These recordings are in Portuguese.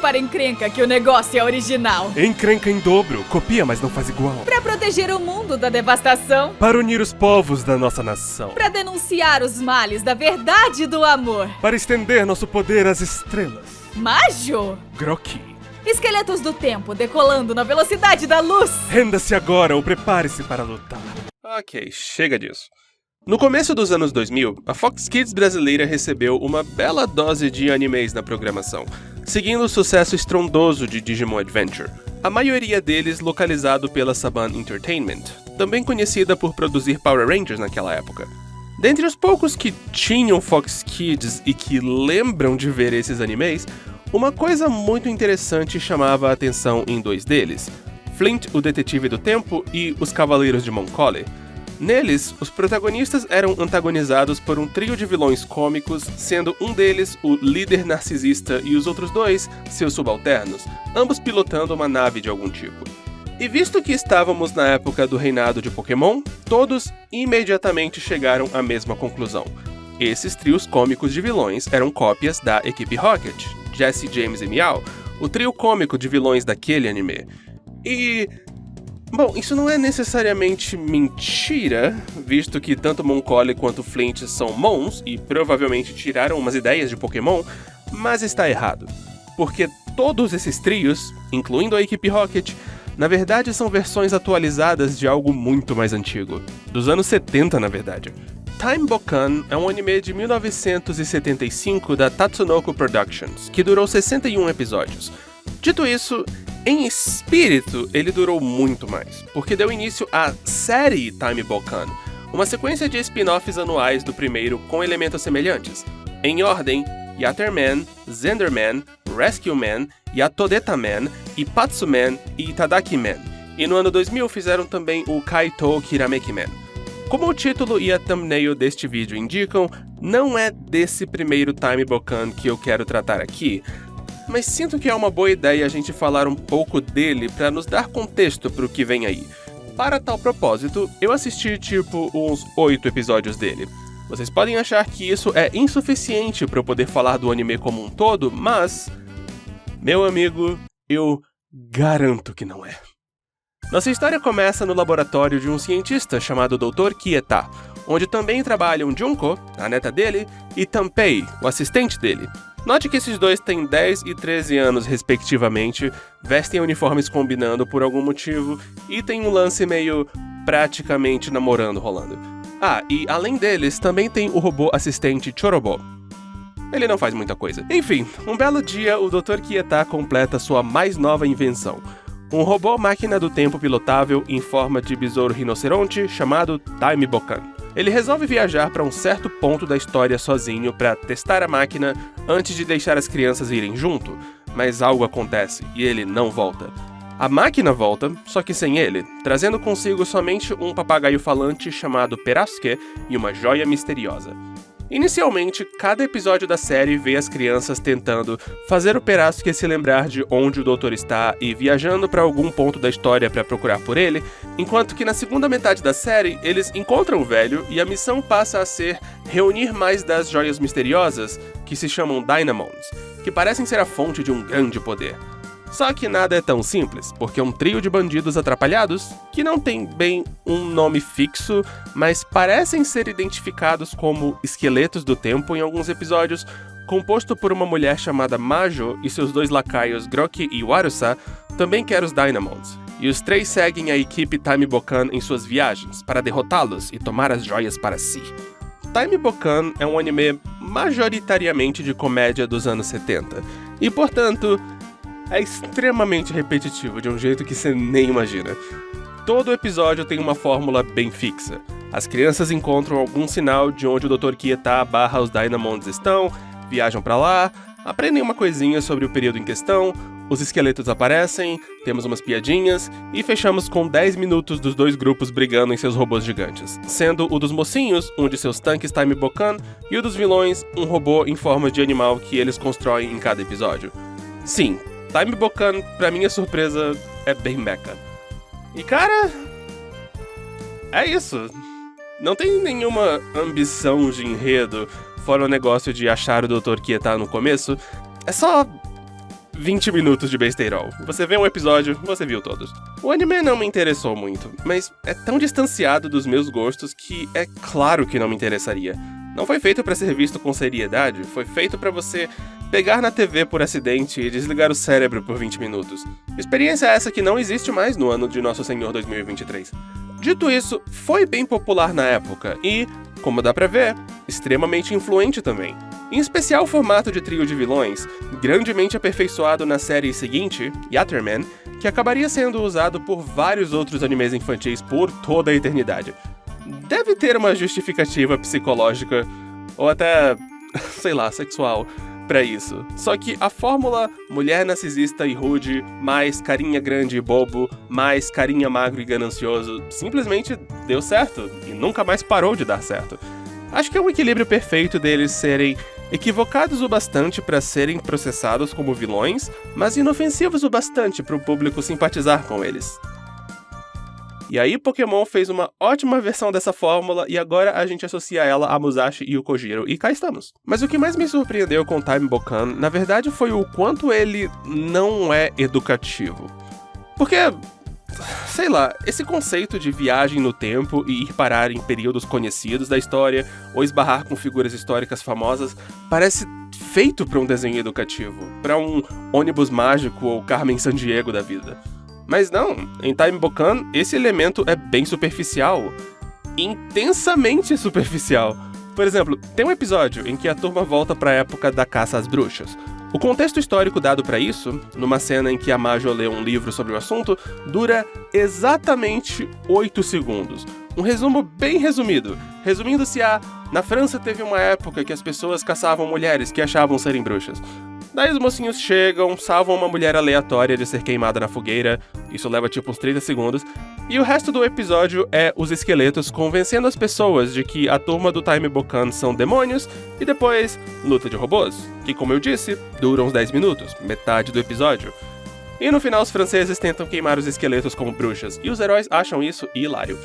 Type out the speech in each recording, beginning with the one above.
para encrenca que o negócio é original. Encrenca em dobro, copia, mas não faz igual. Pra proteger o mundo da devastação. Para unir os povos da nossa nação. Pra denunciar os males da verdade e do amor. Para estender nosso poder às estrelas. Majo! Groki. Esqueletos do tempo decolando na velocidade da luz. Renda-se agora ou prepare-se para lutar. Ok, chega disso. No começo dos anos 2000, a Fox Kids brasileira recebeu uma bela dose de animes na programação, seguindo o sucesso estrondoso de Digimon Adventure, a maioria deles localizado pela Saban Entertainment, também conhecida por produzir Power Rangers naquela época. Dentre os poucos que tinham Fox Kids e que lembram de ver esses animes, uma coisa muito interessante chamava a atenção em dois deles, Flint, o Detetive do Tempo, e Os Cavaleiros de Moncole. Neles, os protagonistas eram antagonizados por um trio de vilões cômicos, sendo um deles o líder narcisista e os outros dois seus subalternos, ambos pilotando uma nave de algum tipo. E visto que estávamos na época do reinado de Pokémon, todos imediatamente chegaram à mesma conclusão. Esses trios cômicos de vilões eram cópias da equipe Rocket, Jesse, James e Meow, o trio cômico de vilões daquele anime. E... bom, isso não é necessariamente mentira, visto que tanto Moncole quanto Flint são Mons e provavelmente tiraram umas ideias de Pokémon, mas está errado. Porque todos esses trios, incluindo a equipe Rocket, na verdade são versões atualizadas de algo muito mais antigo, dos anos 70 na verdade. Time Bokan é um anime de 1975 da Tatsunoko Productions, que durou 61 episódios. Dito isso, em espírito, ele durou muito mais, porque deu início à série Time Bokan, uma sequência de spin-offs anuais do primeiro com elementos semelhantes. Em ordem, Yatterman, Zenderman, Rescue Man, Yatodeta Man, Ipatsu Man e Itadaki Man. E no ano 2000 fizeram também o Kaito Kirameki Man. Como o título e a thumbnail deste vídeo indicam, não é desse primeiro Time Bokan que eu quero tratar aqui, mas sinto que é uma boa ideia a gente falar um pouco dele para nos dar contexto para o que vem aí. Para tal propósito, eu assisti tipo uns 8 episódios dele. Vocês podem achar que isso é insuficiente para eu poder falar do anime como um todo, mas... meu amigo, eu garanto que não é. Nossa história começa no laboratório de um cientista chamado Dr. Kieta, onde também trabalham Junko, a neta dele, e Tanpei, o assistente dele. Note que esses dois têm 10 e 13 anos respectivamente, vestem uniformes combinando por algum motivo e tem um lance meio praticamente namorando rolando. Ah, e além deles, também tem o robô assistente Chorobo. Ele não faz muita coisa. Enfim, um belo dia o Dr. Kieta completa sua mais nova invenção, um robô máquina do tempo pilotável em forma de besouro rinoceronte chamado Time Bokan. Ele resolve viajar para um certo ponto da história sozinho para testar a máquina antes de deixar as crianças irem junto, mas algo acontece e ele não volta. A máquina volta, só que sem ele, trazendo consigo somente um papagaio falante chamado Peravske e uma joia misteriosa. Inicialmente, cada episódio da série vê as crianças tentando fazer o Peravske se lembrar de onde o doutor está e viajando para algum ponto da história para procurar por ele, enquanto que na segunda metade da série eles encontram o velho e a missão passa a ser reunir mais das joias misteriosas, que se chamam Dynamons, que parecem ser a fonte de um grande poder. Só que nada é tão simples, porque é um trio de bandidos atrapalhados, que não tem bem um nome fixo, mas parecem ser identificados como esqueletos do tempo em alguns episódios, composto por uma mulher chamada Majo e seus dois lacaios Groki e Warusa, também quer os Dynamons. E os três seguem a equipe Time Bokan em suas viagens, para derrotá-los e tomar as joias para si. Time Bokan é um anime majoritariamente de comédia dos anos 70, e portanto... é extremamente repetitivo de um jeito que você nem imagina. Todo episódio tem uma fórmula bem fixa. As crianças encontram algum sinal de onde o Dr. Kieta / os Dynamons estão, viajam pra lá, aprendem uma coisinha sobre o período em questão, os esqueletos aparecem, temos umas piadinhas e fechamos com 10 minutos dos dois grupos brigando em seus robôs gigantes, sendo o dos mocinhos um de seus tanques Time Bokan e o dos vilões um robô em forma de animal que eles constroem em cada episódio. Sim, Time Bokan, pra minha surpresa, é bem meca. E cara... é isso. Não tem nenhuma ambição de enredo, fora o negócio de achar o Dr. Kieta no começo. É só... 20 minutos de besteirol. Você vê um episódio, você viu todos. O anime não me interessou muito, mas é tão distanciado dos meus gostos que é claro que não me interessaria. Não foi feito pra ser visto com seriedade, foi feito pra você pegar na TV por acidente e desligar o cérebro por 20 minutos. Experiência essa que não existe mais no ano de Nosso Senhor 2023. Dito isso, foi bem popular na época e, como dá pra ver, extremamente influente também. Em especial o formato de trio de vilões, grandemente aperfeiçoado na série seguinte, Yatterman, que acabaria sendo usado por vários outros animes infantis por toda a eternidade. Deve ter uma justificativa psicológica, ou até, sei lá, sexual, pra isso. Só que a fórmula mulher narcisista e rude, mais carinha grande e bobo, mais carinha magro e ganancioso, simplesmente deu certo, e nunca mais parou de dar certo. Acho que é um equilíbrio perfeito deles serem equivocados o bastante para serem processados como vilões, mas inofensivos o bastante para o público simpatizar com eles. E aí Pokémon fez uma ótima versão dessa fórmula e agora a gente associa ela a Musashi e o Kojiro, e cá estamos. Mas o que mais me surpreendeu com Time Bokan, na verdade, foi o quanto ele não é educativo. Porque, sei lá, esse conceito de viagem no tempo e ir parar em períodos conhecidos da história ou esbarrar com figuras históricas famosas parece feito para um desenho educativo, para um ônibus mágico ou Carmen Sandiego da vida. Mas não, em Time Bokan, esse elemento é bem superficial. Intensamente superficial. Por exemplo, tem um episódio em que a turma volta para a época da caça às bruxas. O contexto histórico dado para isso, numa cena em que a Majo lê um livro sobre o assunto, dura exatamente 8 segundos. Um resumo bem resumido, resumindo-se a: na França teve uma época que as pessoas caçavam mulheres que achavam serem bruxas. Daí os mocinhos chegam, salvam uma mulher aleatória de ser queimada na fogueira, isso leva tipo uns 30 segundos, e o resto do episódio é os esqueletos convencendo as pessoas de que a turma do Time Bokan são demônios, e depois, luta de robôs, que como eu disse, dura uns 10 minutos, metade do episódio. E no final os franceses tentam queimar os esqueletos como bruxas, e os heróis acham isso hilário.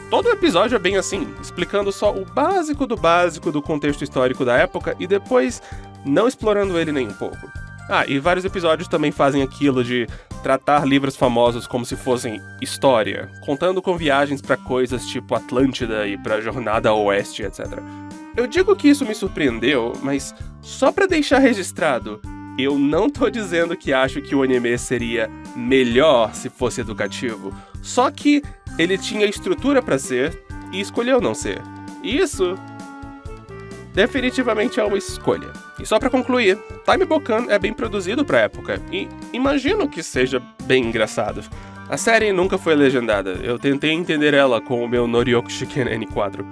Todo o episódio é bem assim, explicando só o básico do contexto histórico da época e depois não explorando ele nem um pouco. Ah, e vários episódios também fazem aquilo de tratar livros famosos como se fossem história, contando com viagens pra coisas tipo Atlântida e pra Jornada ao Oeste, etc. Eu digo que isso me surpreendeu, mas só pra deixar registrado, eu não tô dizendo que acho que o anime seria melhor se fosse educativo, só que ele tinha estrutura pra ser e escolheu não ser. E isso definitivamente é uma escolha. E só pra concluir, Time Bokan é bem produzido pra época, e imagino que seja bem engraçado. A série nunca foi legendada, eu tentei entender ela com o meu Norioku Shiken N4.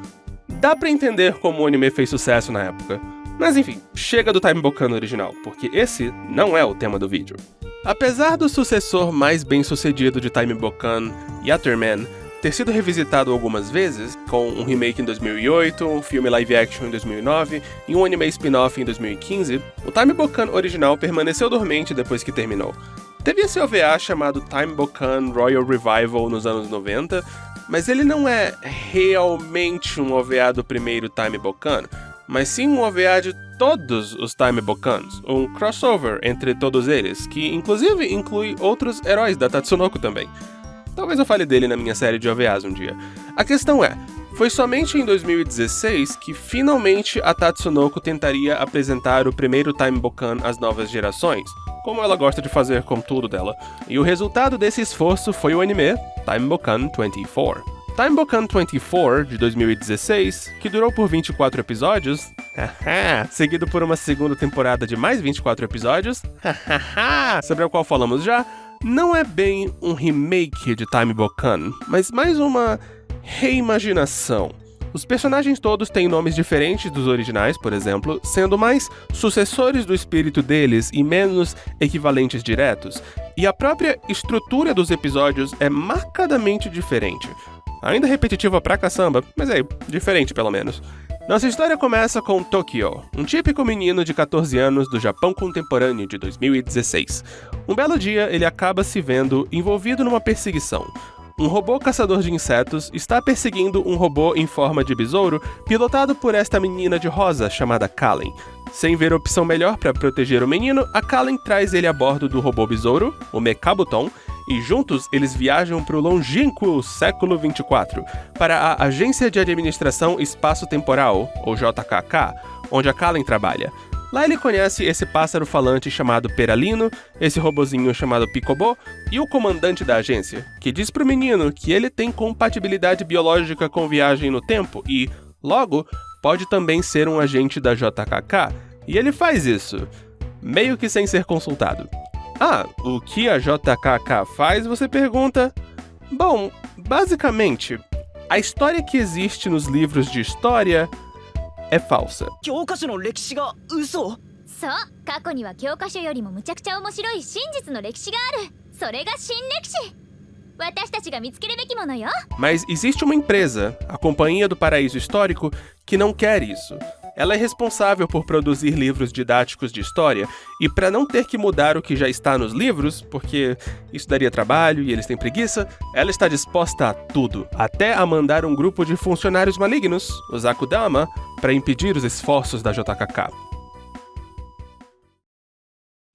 Dá pra entender como o anime fez sucesso na época. Mas enfim, chega do Time Bokan original, porque esse não é o tema do vídeo. Apesar do sucessor mais bem sucedido de Time Bokan, Yatterman, ter sido revisitado algumas vezes, com um remake em 2008, um filme live action em 2009 e um anime spin-off em 2015, o Time Bokan original permaneceu dormente depois que terminou. Teve esse OVA chamado Time Bokan Royal Revival nos anos 90, mas ele não é realmente um OVA do primeiro Time Bokan, mas sim um OVA de todos os Time Bokans, um crossover entre todos eles, que inclusive inclui outros heróis da Tatsunoko também. Talvez eu fale dele na minha série de OVAs um dia. A questão é, foi somente em 2016 que finalmente a Tatsunoko tentaria apresentar o primeiro Time Bokan às novas gerações, como ela gosta de fazer com tudo dela. E o resultado desse esforço foi o anime Time Bokan 24. Time Bokan 24, de 2016, que durou por 24 episódios, seguido por uma segunda temporada de mais 24 episódios, sobre a qual falamos já, não é bem um remake de Time Bokan, mas mais uma reimaginação. Os personagens todos têm nomes diferentes dos originais, por exemplo, sendo mais sucessores do espírito deles e menos equivalentes diretos, e a própria estrutura dos episódios é marcadamente diferente. Ainda repetitiva pra caçamba, mas diferente pelo menos. Nossa história começa com Tokyo, um típico menino de 14 anos do Japão contemporâneo de 2016. Um belo dia, ele acaba se vendo envolvido numa perseguição. um robô caçador de insetos está perseguindo um robô em forma de besouro pilotado por esta menina de rosa chamada Kallen. Sem ver opção melhor para proteger o menino, a Kallen traz ele a bordo do robô besouro, o Mechabuton, e juntos eles viajam para o longínquo século 24, para a Agência de Administração Espaço-Temporal, ou JKK, onde a Kallen trabalha. Lá ele conhece esse pássaro falante chamado Peralino, esse robozinho chamado Picobô e o comandante da agência, que diz pro menino que ele tem compatibilidade biológica com viagem no tempo e, logo, pode também ser um agente da JKK, e ele faz isso, meio que sem ser consultado. Ah, o que a JKK faz, você pergunta? Bom, basicamente, a história que existe nos livros de história é falsa. 教科書の歴史が嘘？そう、過去には教科書よりもむちゃくちゃ面白い真実の歴史がある。それが新歴史。私たちが見つけるべきものよ。 Mas existe uma empresa, a Companhia do Paraíso Histórico, que não quer isso. Ela é responsável por produzir livros didáticos de história, e para não ter que mudar o que já está nos livros, porque isso daria trabalho e eles têm preguiça, ela está disposta a tudo, até a mandar um grupo de funcionários malignos, os Akudama, para impedir os esforços da JKK.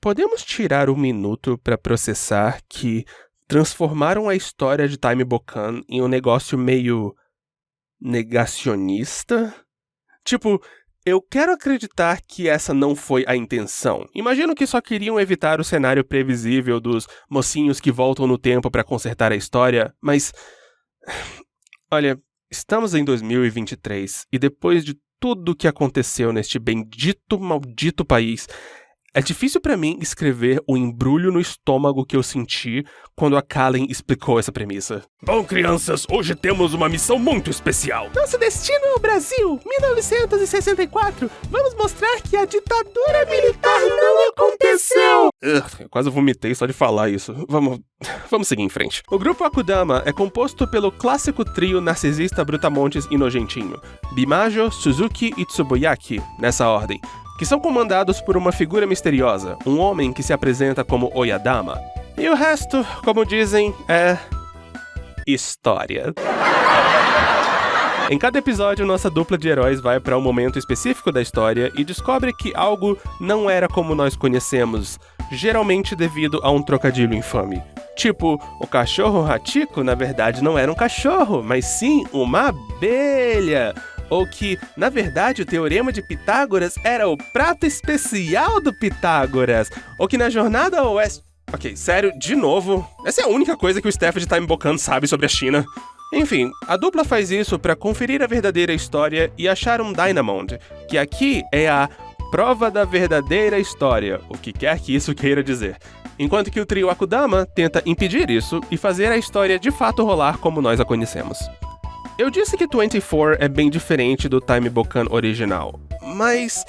Podemos tirar um minuto para processar que transformaram a história de Time Bokan em um negócio meio negacionista? Tipo, eu quero acreditar que essa não foi a intenção. Imagino que só queriam evitar o cenário previsível dos mocinhos que voltam no tempo para consertar a história, mas... Olha, estamos em 2023 e depois de tudo o que aconteceu neste bendito, maldito país, é difícil pra mim escrever o embrulho no estômago que eu senti quando a Kallen explicou essa premissa. Bom, crianças, hoje temos uma missão muito especial. Nosso destino é o Brasil, 1964. Vamos mostrar que a ditadura militar não aconteceu. Eu quase vomitei só de falar isso. Vamos seguir em frente. O grupo Akudama é composto pelo clássico trio narcisista brutamontes e nojentinho, Bimajo, Suzuki e Tsuboyaki, nessa ordem, que são comandados por uma figura misteriosa, um homem que se apresenta como Oyadama. E o resto, como dizem, é... história. Em cada episódio, nossa dupla de heróis vai para um momento específico da história e descobre que algo não era como nós conhecemos, geralmente devido a um trocadilho infame. Tipo, o cachorro Hachiko, na verdade, não era um cachorro, mas sim uma abelha. Ou que, na verdade, o Teorema de Pitágoras era o prato especial do Pitágoras. Ou que na Jornada ao Oeste... Ok, sério, de novo? Essa é a única coisa que o staff de Time Bokan sabe sobre a China. Enfim, a dupla faz isso para conferir a verdadeira história e achar um Dynamond, que aqui é a prova da verdadeira história, o que quer que isso queira dizer. Enquanto que o trio Akudama tenta impedir isso e fazer a história de fato rolar como nós a conhecemos. Eu disse que 24 é bem diferente do Time Bokan original, mas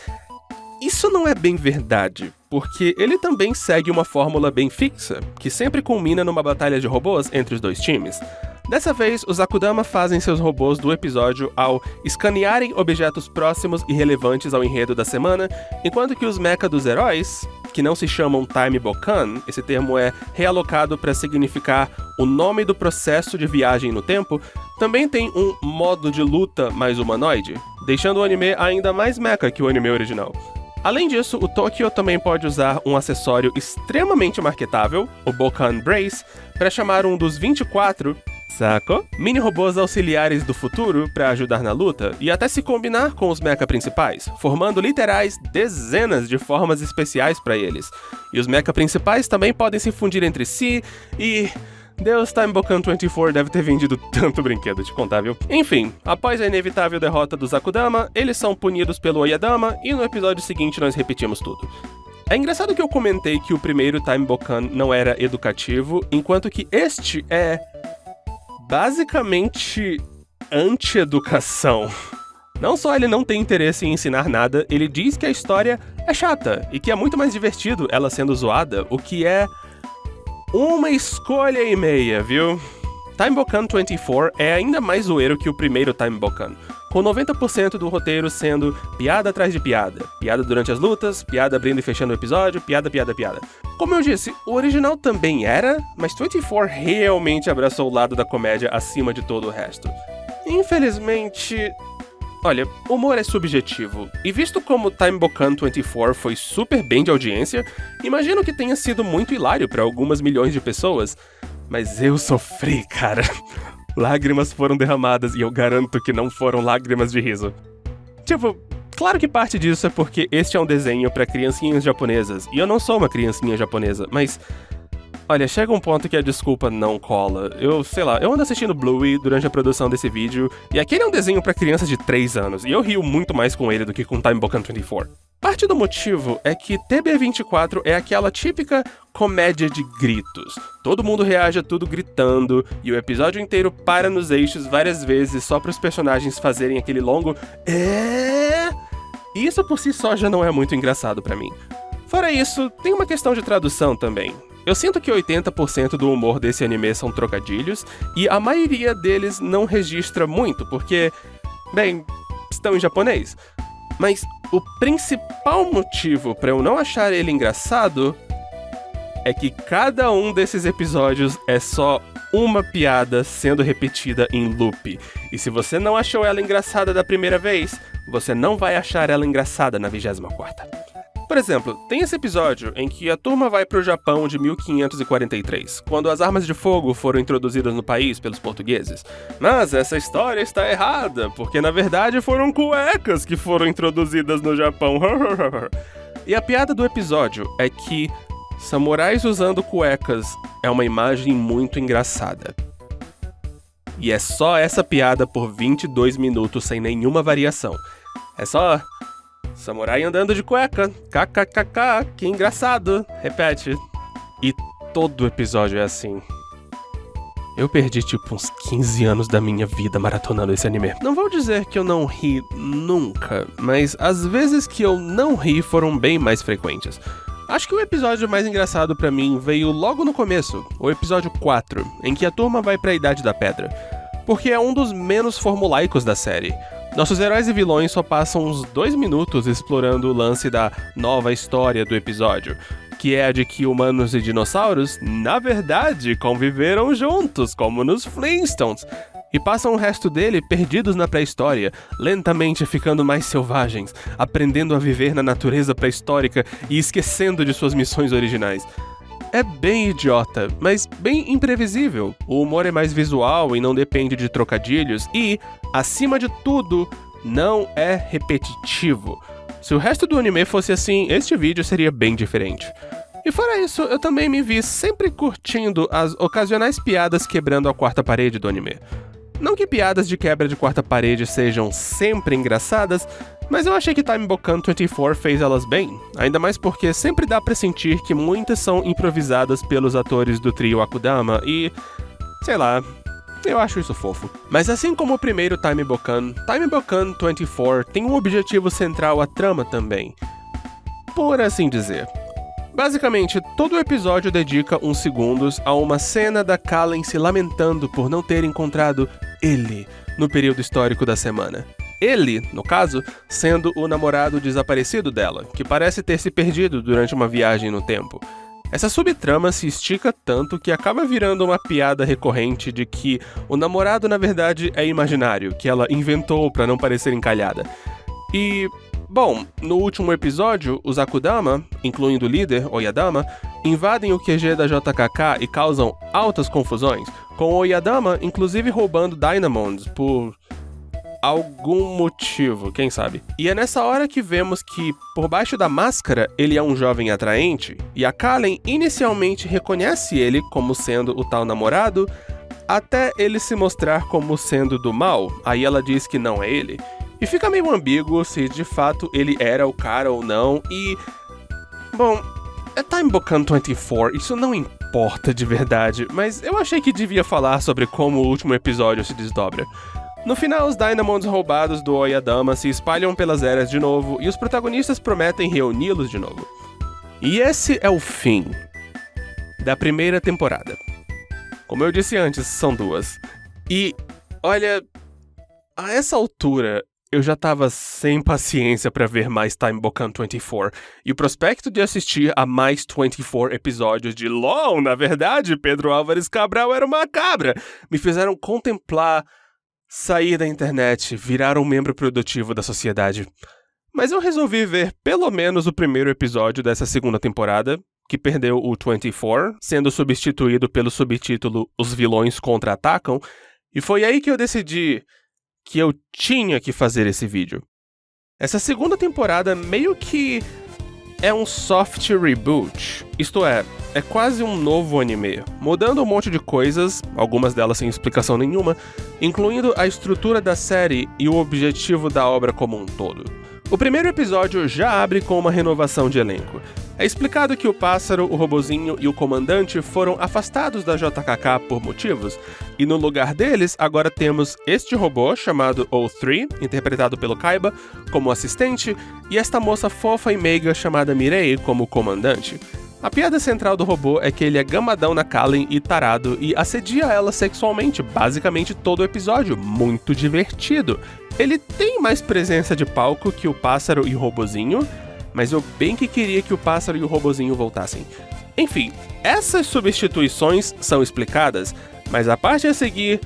isso não é bem verdade, porque ele também segue uma fórmula bem fixa, que sempre culmina numa batalha de robôs entre os dois times. Dessa vez, os Akudama fazem seus robôs do episódio ao escanearem objetos próximos e relevantes ao enredo da semana, enquanto que os mecha dos heróis, que não se chamam Time Bokan, esse termo é realocado para significar o nome do processo de viagem no tempo, também tem um modo de luta mais humanoide, deixando o anime ainda mais mecha que o anime original. Além disso, o Tokyo também pode usar um acessório extremamente marketável, o Bokan Brace, para chamar um dos 24 mini-robôs auxiliares do futuro para ajudar na luta e até se combinar com os mecha principais, formando literais dezenas de formas especiais para eles. E os mecha principais também podem se fundir entre si e... Deus, Time Bokan 24 deve ter vendido tanto brinquedo, te contar, viu? Enfim, após a inevitável derrota dos Akudama, eles são punidos pelo Oyadama e no episódio seguinte nós repetimos tudo. É engraçado que eu comentei que o primeiro Time Bokan não era educativo, enquanto que este é... basicamente anti-educação. Não só ele não tem interesse em ensinar nada, ele diz que a história é chata e que é muito mais divertido ela sendo zoada, o que é uma escolha e meia, viu? Time Bokan 24 é ainda mais zoeiro que o primeiro Time Bokan. com 90% do roteiro sendo piada atrás de piada. Piada durante as lutas, piada abrindo e fechando o episódio, piada. Como eu disse, o original também era, mas 24 realmente abraçou o lado da comédia acima de todo o resto. Infelizmente... Olha, humor é subjetivo, e visto como Time Bokan 24 foi super bem de audiência, imagino que tenha sido muito hilário para algumas milhões de pessoas, mas eu sofri, cara. Lágrimas foram derramadas e eu garanto que não foram lágrimas de riso. Tipo, claro que parte disso é porque este é um desenho para criancinhas japonesas, e eu não sou uma criancinha japonesa, mas... Olha, chega um ponto que a desculpa não cola. Eu ando assistindo Bluey durante a produção desse vídeo, e aquele é um desenho pra crianças de 3 anos, e eu rio muito mais com ele do que com Time Bokan 24. Parte do motivo é que TB24 é aquela típica comédia de gritos. Todo mundo reage a tudo gritando, e o episódio inteiro para nos eixos várias vezes só para os personagens fazerem aquele longo E isso por si só já não é muito engraçado pra mim. Fora isso, tem uma questão de tradução também. Eu sinto que 80% do humor desse anime são trocadilhos, e a maioria deles não registra muito, porque, bem, estão em japonês. Mas o principal motivo pra eu não achar ele engraçado é que cada um desses episódios é só uma piada sendo repetida em loop. E se você não achou ela engraçada da primeira vez, você não vai achar ela engraçada na 24ª. Por exemplo, tem esse episódio em que a turma vai pro Japão de 1543, quando as armas de fogo foram introduzidas no país pelos portugueses. Mas essa história está errada, porque na verdade foram cuecas que foram introduzidas no Japão. E a piada do episódio é que samurais usando cuecas é uma imagem muito engraçada. E é só essa piada por 22 minutos sem nenhuma variação. É só... samurai andando de cueca, kkkk, que engraçado, repete. E todo episódio é assim. Eu perdi tipo uns 15 anos da minha vida maratonando esse anime. Não vou dizer que eu não ri nunca, mas as vezes que eu não ri foram bem mais frequentes. Acho que o episódio mais engraçado pra mim veio logo no começo, o episódio 4, em que a turma vai pra Idade da Pedra. Porque é um dos menos formulaicos da série. Nossos heróis e vilões só passam uns 2 minutos explorando o lance da nova história do episódio, que é a de que humanos e dinossauros, na verdade, conviveram juntos, como nos Flintstones, e passam o resto dele perdidos na pré-história, lentamente ficando mais selvagens, aprendendo a viver na natureza pré-histórica e esquecendo de suas missões originais. É bem idiota, mas bem imprevisível. O humor é mais visual e não depende de trocadilhos e, acima de tudo, não é repetitivo. Se o resto do anime fosse assim, este vídeo seria bem diferente. E fora isso, eu também me vi sempre curtindo as ocasionais piadas quebrando a quarta parede do anime. Não que piadas de quebra de quarta parede sejam sempre engraçadas, mas eu achei que Time Bokan 24 fez elas bem, ainda mais porque sempre dá pra sentir que muitas são improvisadas pelos atores do trio Akudama e... sei lá, eu acho isso fofo. Mas assim como o primeiro Time Bokan 24 tem um objetivo central à trama também, por assim dizer. Basicamente, todo o episódio dedica uns segundos a uma cena da Kallen se lamentando por não ter encontrado ele no período histórico da semana. Ele, no caso, sendo o namorado desaparecido dela, que parece ter se perdido durante uma viagem no tempo. Essa subtrama se estica tanto que acaba virando uma piada recorrente de que o namorado na verdade é imaginário, que ela inventou pra não parecer encalhada. E... bom, no último episódio, os Akudama, incluindo o líder, Oyadama, invadem o QG da JKK e causam altas confusões, com Oyadama inclusive roubando Dynamonds por algum motivo, quem sabe. E é nessa hora que vemos que, por baixo da máscara, ele é um jovem atraente, e a Kallen inicialmente reconhece ele como sendo o tal namorado, até ele se mostrar como sendo do mal, aí ela diz que não é ele. E fica meio ambíguo se de fato ele era o cara ou não, e... bom, é Time Bokan 24, isso não importa de verdade, mas eu achei que devia falar sobre como o último episódio se desdobra. No final, os Dynamonds roubados do Oyadama se espalham pelas eras de novo, e os protagonistas prometem reuni-los de novo. E esse é o fim da primeira temporada. Como eu disse antes, são 2. E, olha... A essa altura, eu já tava sem paciência pra ver mais Time Bokan 24, e o prospecto de assistir a mais 24 episódios de LOL, na verdade, Pedro Álvares Cabral era uma cabra, me fizeram contemplar sair da internet, virar um membro produtivo da sociedade. Mas eu resolvi ver pelo menos o primeiro episódio dessa segunda temporada, que perdeu o 24, sendo substituído pelo subtítulo Os Vilões Contra-Atacam, e foi aí que eu decidi que eu tinha que fazer esse vídeo. Essa segunda temporada meio que é um soft reboot, isto é quase um novo anime, mudando um monte de coisas, algumas delas sem explicação nenhuma, incluindo a estrutura da série e o objetivo da obra como um todo. O primeiro episódio já abre com uma renovação de elenco. É explicado que o pássaro, o robozinho e o comandante foram afastados da JKK por motivos, e no lugar deles agora temos este robô chamado O3, interpretado pelo Kaiba, como assistente, e esta moça fofa e meiga chamada Mirei como comandante. A piada central do robô é que ele é gamadão na Kallen e tarado e assedia ela sexualmente basicamente todo o episódio, muito divertido. Ele tem mais presença de palco que o pássaro e o robozinho, mas eu bem que queria que o pássaro e o robozinho voltassem. Enfim, essas substituições são explicadas, mas a parte a seguir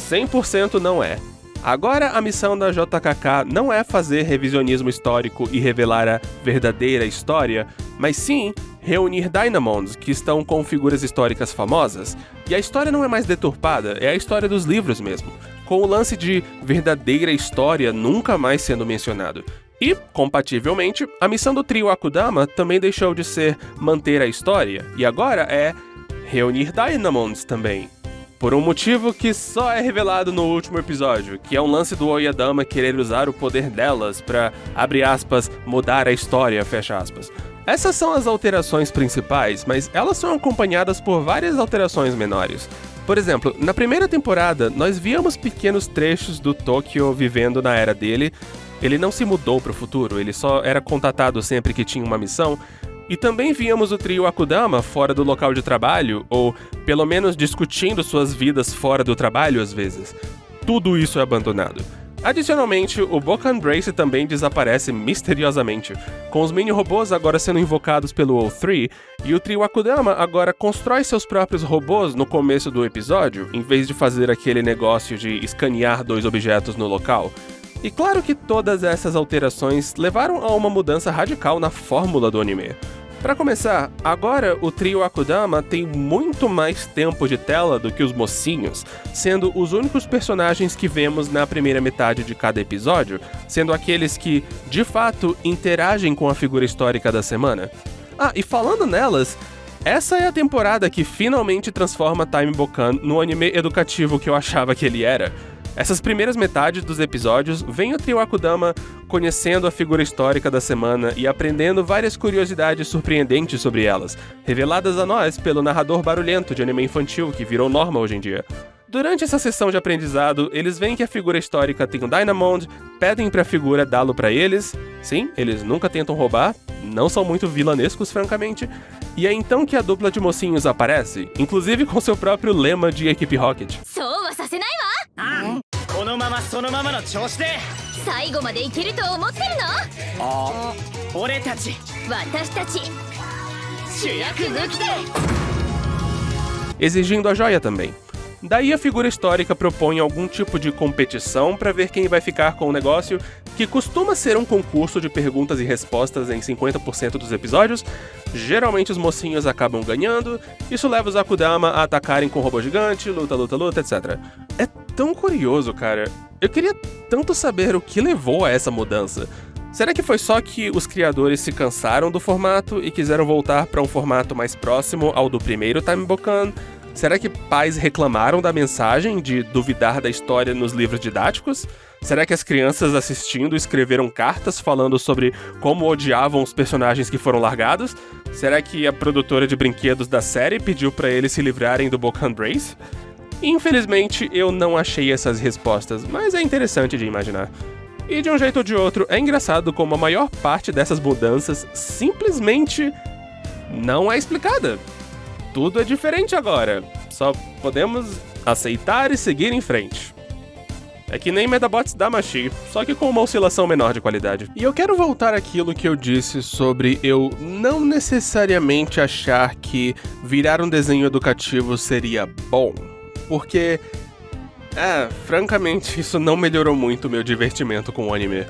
100% não é. Agora a missão da JKK não é fazer revisionismo histórico e revelar a verdadeira história, mas sim reunir Dynamons que estão com figuras históricas famosas. E a história não é mais deturpada, é a história dos livros mesmo, com o lance de verdadeira história nunca mais sendo mencionado. E, compativelmente, a missão do trio Akudama também deixou de ser manter a história, e agora é reunir Dynamons também. Por um motivo que só é revelado no último episódio, que é um lance do Oyadama querer usar o poder delas pra, abre aspas, mudar a história, fecha aspas. Essas são as alterações principais, mas elas são acompanhadas por várias alterações menores. Por exemplo, na primeira temporada, nós víamos pequenos trechos do Tokyo vivendo na era dele. Ele não se mudou para o futuro, ele só era contatado sempre que tinha uma missão. E também víamos o trio Akudama fora do local de trabalho, ou pelo menos discutindo suas vidas fora do trabalho às vezes. Tudo isso é abandonado. Adicionalmente, o Bokan Brace também desaparece misteriosamente, com os mini-robôs agora sendo invocados pelo O3, e o trio Akudama agora constrói seus próprios robôs no começo do episódio, em vez de fazer aquele negócio de escanear 2 objetos no local. E claro que todas essas alterações levaram a uma mudança radical na fórmula do anime. Para começar, agora o trio Akudama tem muito mais tempo de tela do que os mocinhos, sendo os únicos personagens que vemos na primeira metade de cada episódio, sendo aqueles que, de fato, interagem com a figura histórica da semana. Ah, e falando nelas, essa é a temporada que finalmente transforma Time Bokan no anime educativo que eu achava que ele era. Essas primeiras metades dos episódios vem o trio Akudama conhecendo a figura histórica da semana e aprendendo várias curiosidades surpreendentes sobre elas, reveladas a nós pelo narrador barulhento de anime infantil que virou norma hoje em dia. Durante essa sessão de aprendizado, eles veem que a figura histórica tem um Dynamond, pedem pra figura dá-lo pra eles. Sim, eles nunca tentam roubar, não são muito vilanescos, francamente. E é então que a dupla de mocinhos aparece, inclusive com seu próprio lema de Equipe Rocket. このままそのままの調子で最後までいけると思ってるの？俺たち私たち主役抜きで exigindo a joia também. Daí a figura histórica propõe algum tipo de competição para ver quem vai ficar com o negócio, que costuma ser um concurso de perguntas e respostas em 50% dos episódios. Geralmente os mocinhos acabam ganhando, isso leva os Akudama a atacarem com o robô gigante, luta, etc. É tão curioso, cara. Eu queria tanto saber o que levou a essa mudança. Será que foi só que os criadores se cansaram do formato e quiseram voltar para um formato mais próximo ao do primeiro Time Bokan? Será que pais reclamaram da mensagem de duvidar da história nos livros didáticos? Será que as crianças assistindo escreveram cartas falando sobre como odiavam os personagens que foram largados? Será que a produtora de brinquedos da série pediu para eles se livrarem do Bokan Brace? Infelizmente, eu não achei essas respostas, mas é interessante de imaginar. E de um jeito ou de outro, é engraçado como a maior parte dessas mudanças simplesmente não é explicada. Tudo é diferente agora, só podemos aceitar e seguir em frente. É que nem Medabots Damacy, só que com uma oscilação menor de qualidade. E eu quero voltar àquilo que eu disse sobre eu não necessariamente achar que virar um desenho educativo seria bom, porque, francamente, isso não melhorou muito o meu divertimento com o anime.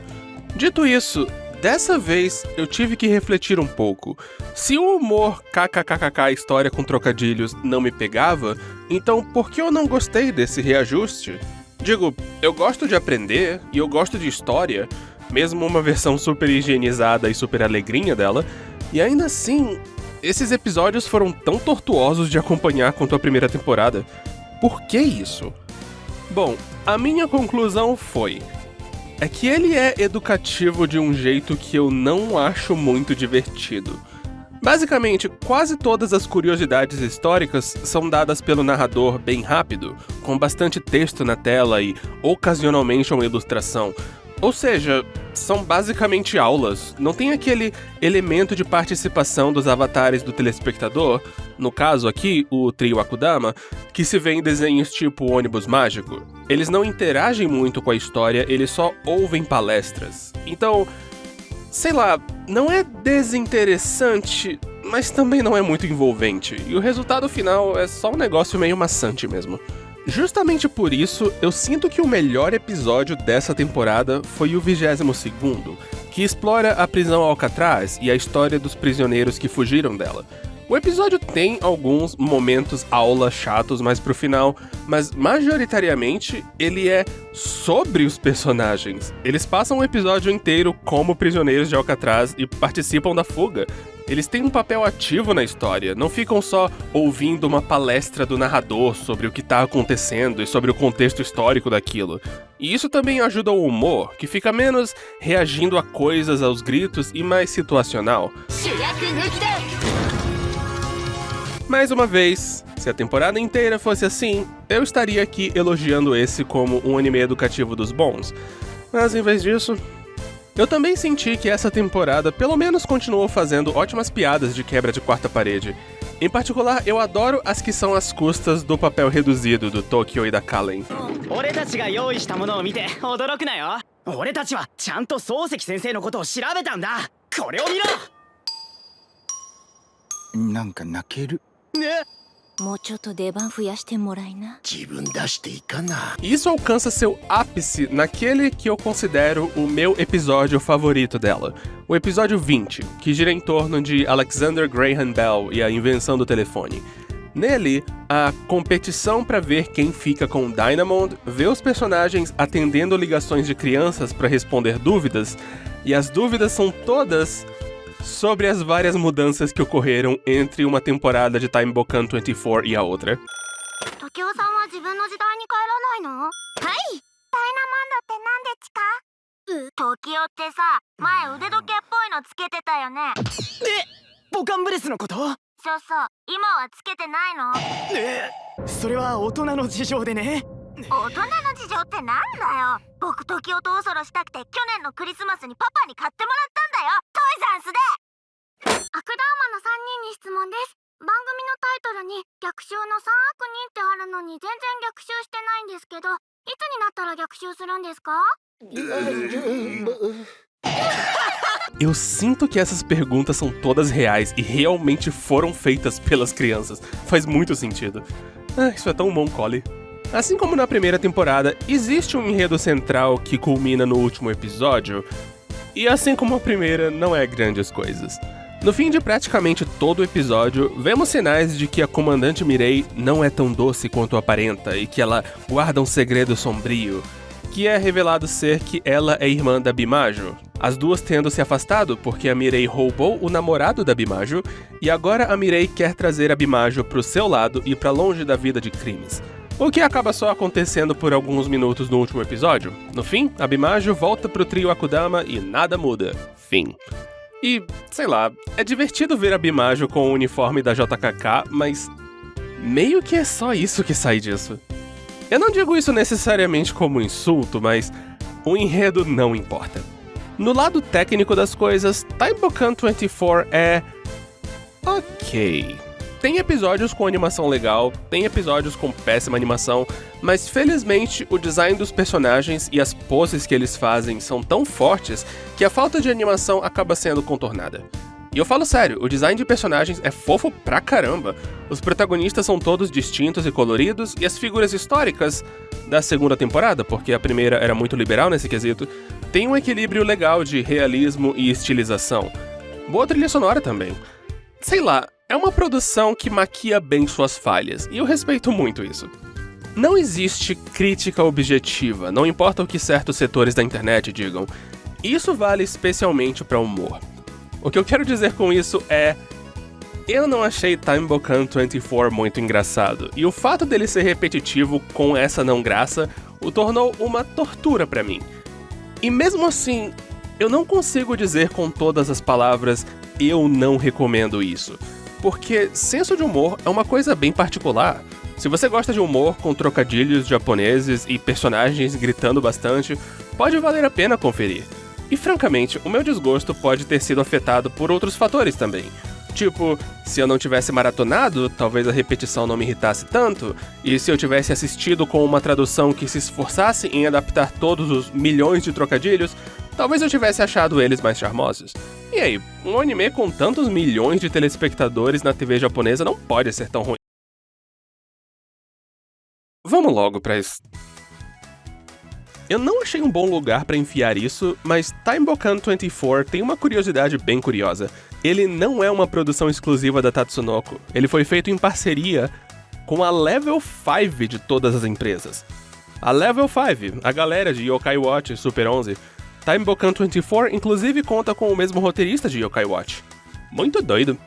Dito isso, dessa vez eu tive que refletir um pouco. Se o humor kkkk história com trocadilhos não me pegava, então por que eu não gostei desse reajuste? Digo, eu gosto de aprender e eu gosto de história, mesmo uma versão super higienizada e super alegrinha dela, e ainda assim, esses episódios foram tão tortuosos de acompanhar quanto a primeira temporada. Por que isso? Bom, a minha conclusão é que ele é educativo de um jeito que eu não acho muito divertido. Basicamente, quase todas as curiosidades históricas são dadas pelo narrador bem rápido, com bastante texto na tela e, ocasionalmente, uma ilustração. Ou seja, são basicamente aulas, não tem aquele elemento de participação dos avatares do telespectador, no caso aqui, o trio Akudama, que se vê em desenhos tipo ônibus mágico. Eles não interagem muito com a história, eles só ouvem palestras. Então, sei lá, não é desinteressante, mas também não é muito envolvente, e o resultado final é só um negócio meio maçante mesmo. Justamente por isso, eu sinto que o melhor episódio dessa temporada foi o 22º, que explora a prisão Alcatraz e a história dos prisioneiros que fugiram dela. O episódio tem alguns momentos aula chatos mais pro final, mas majoritariamente ele é sobre os personagens. Eles passam o episódio inteiro como prisioneiros de Alcatraz e participam da fuga. Eles têm um papel ativo na história, não ficam só ouvindo uma palestra do narrador sobre o que tá acontecendo e sobre o contexto histórico daquilo. E isso também ajuda o humor, que fica menos reagindo a coisas aos gritos e mais situacional. Mais uma vez, se a temporada inteira fosse assim, eu estaria aqui elogiando esse como um anime educativo dos bons. Mas em vez disso, eu também senti que essa temporada pelo menos continuou fazendo ótimas piadas de quebra de quarta parede. Em particular, eu adoro as que são às custas do papel reduzido do Tokyo e da Kallen. 俺たちが用意したものを見て驚くなよ。俺たちはちゃんと漱石先生のことを調べたんだ。これを見ろ。なんか泣ける。ね。もうちょっと出番増やしてもらいな。自分出していかな。 Isso alcança seu ápice naquele que eu considero o meu episódio favorito dela, o episódio 20, que gira em torno de Alexander Graham Bell e a invenção do telefone. Nele, a competição para ver quem fica com Dynamond vê os personagens atendendo ligações de crianças para responder dúvidas, e as dúvidas são todas sobre as várias mudanças que ocorreram entre uma temporada de Time Bokan 24 e a outra. 時雄さんは自分の時代に帰らないの？はい。ダイナモンドって何でちか？時雄ってさ、前腕時計っぽいのつけてたよね。ボカンブレスのこと？そうそう、今はつけてないの？それは大人の事情でね。大人の事情ってなんだよ。僕時雄とおそろしたくて去年のクリスマスにパパに買ってもらったんだよ。トイザンスで。悪ダーマの3人に質問です。番組のタイトルに逆襲の3悪人ってあるのに全然逆襲してないんですけど、いつになったら逆襲するんですか？ Eu sinto que essas perguntas são todas reais e realmente foram feitas pelas crianças. Faz muito sentido. Isso é tão bom, Collie. Assim como na primeira temporada, existe um enredo central que culmina no último episódio, e assim como a primeira, não é grandes coisas. No fim de praticamente todo o episódio, vemos sinais de que a comandante Mirei não é tão doce quanto aparenta e que ela guarda um segredo sombrio, que é revelado ser que ela é irmã da Bimaju, as duas tendo se afastado porque a Mirei roubou o namorado da Bimaju, e agora a Mirei quer trazer a Bimaju pro seu lado e pra longe da vida de crimes. O que acaba só acontecendo por alguns minutos no último episódio. No fim, a Bimaju volta pro trio Akudama e nada muda. Fim. E, sei lá, é divertido ver a Bimaju com o uniforme da JKK, mas meio que é só isso que sai disso. Eu não digo isso necessariamente como insulto, mas o enredo não importa. No lado técnico das coisas, Time Bokan 24 é ok. Tem episódios com animação legal, tem episódios com péssima animação, Mas felizmente o design dos personagens e as poses que eles fazem são tão fortes que a falta de animação acaba sendo contornada. E eu falo sério, o design de personagens é fofo pra caramba. Os protagonistas são todos distintos e coloridos, e as figuras históricas da segunda temporada, porque a primeira era muito liberal nesse quesito, têm um equilíbrio legal de realismo e estilização. Boa trilha sonora também. Sei lá, é uma produção que maquia bem suas falhas, e eu respeito muito isso. Não existe crítica objetiva, não importa o que certos setores da internet digam. Isso vale especialmente para humor. O que eu quero dizer com isso é... eu não achei Time Bokan 24 muito engraçado, e o fato dele ser repetitivo com essa não graça o tornou uma tortura pra mim. E mesmo assim, eu não consigo dizer com todas as palavras eu não recomendo isso, porque senso de humor é uma coisa bem particular. Se você gosta de humor com trocadilhos japoneses e personagens gritando bastante, pode valer a pena conferir. E francamente, o meu desgosto pode ter sido afetado por outros fatores também. Tipo, se eu não tivesse maratonado, talvez a repetição não me irritasse tanto, e se eu tivesse assistido com uma tradução que se esforçasse em adaptar todos os milhões de trocadilhos, talvez eu tivesse achado eles mais charmosos. E aí, um anime com tantos milhões de telespectadores na TV japonesa não pode ser tão ruim. Vamos logo pra isso. Eu não achei um bom lugar pra enfiar isso, mas Time Bokan 24 tem uma curiosidade bem curiosa. Ele não é uma produção exclusiva da Tatsunoko, ele foi feito em parceria com a Level 5 de todas as empresas. A Level 5, a galera de Yokai Watch e Super 11. Time Bokan 24 inclusive conta com o mesmo roteirista de Yokai Watch. Muito doido.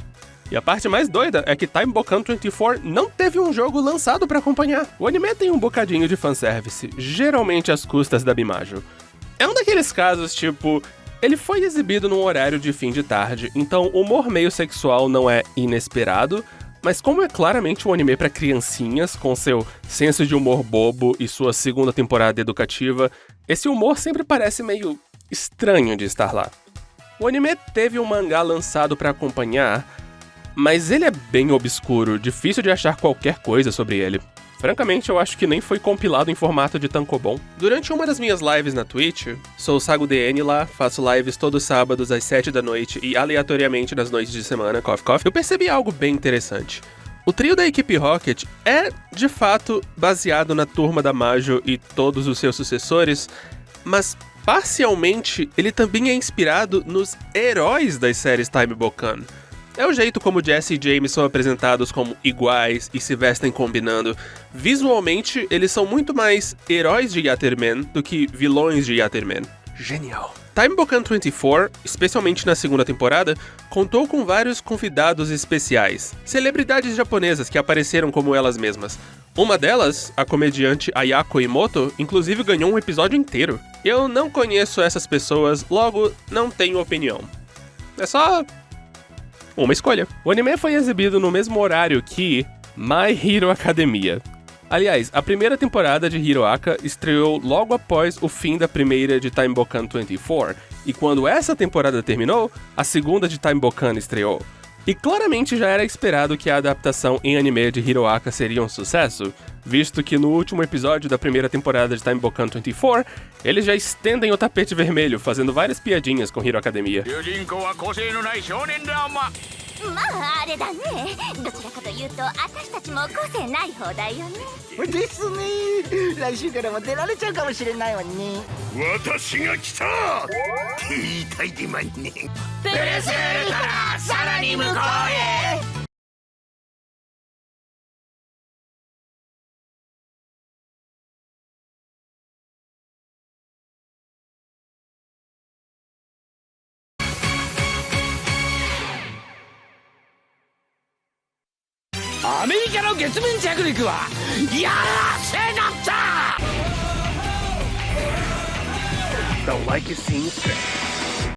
E a parte mais doida é que Time Bokan 24 não teve um jogo lançado pra acompanhar. O anime tem um bocadinho de fanservice, geralmente às custas da Bimajo. É um daqueles casos tipo... ele foi exibido num horário de fim de tarde, então o humor meio sexual não é inesperado, mas como é claramente um anime pra criancinhas, com seu senso de humor bobo e sua segunda temporada educativa, esse humor sempre parece meio estranho de estar lá. O anime teve um mangá lançado pra acompanhar, mas ele é bem obscuro, difícil de achar qualquer coisa sobre ele. Francamente, eu acho que nem foi compilado em formato de tankobon. Durante uma das minhas lives na Twitch, sou o SagoDN lá, faço lives todos os sábados às 7 da noite e aleatoriamente nas noites de semana, coffee coffee, eu percebi algo bem interessante. O trio da equipe Rocket é, de fato, baseado na turma da Majo e todos os seus sucessores, mas parcialmente ele também é inspirado nos heróis das séries Time Bokan. É o jeito como Jesse e James são apresentados como iguais e se vestem combinando. Visualmente, eles são muito mais heróis de Yatterman do que vilões de Yatterman. Genial. Time Bokan 24, especialmente na segunda temporada, contou com vários convidados especiais, celebridades japonesas que apareceram como elas mesmas. Uma delas, a comediante Ayako Imoto, inclusive ganhou um episódio inteiro. Eu não conheço essas pessoas, logo não tenho opinião. É só... uma escolha. O anime foi exibido no mesmo horário que My Hero Academia. Aliás, a primeira temporada de Hero Aka estreou logo após o fim da primeira de Time Bokan 24, e quando essa temporada terminou, a segunda de Time Bokan estreou. E claramente já era esperado que a adaptação em anime de Hero Aka seria um sucesso, visto que no último episódio da primeira temporada de Time Bokan 24, eles já estendem o tapete vermelho, fazendo várias piadinhas com Hero Academia. まああれだね。どちらかというと私たちも個性ない方だよね。ですね。来週からも出られちゃうかもしれないわね。私が来たって言いたいでまいね。プルスールからさらに向こうへ。アメリカの月面着陸はやらせだった Don't like it, seems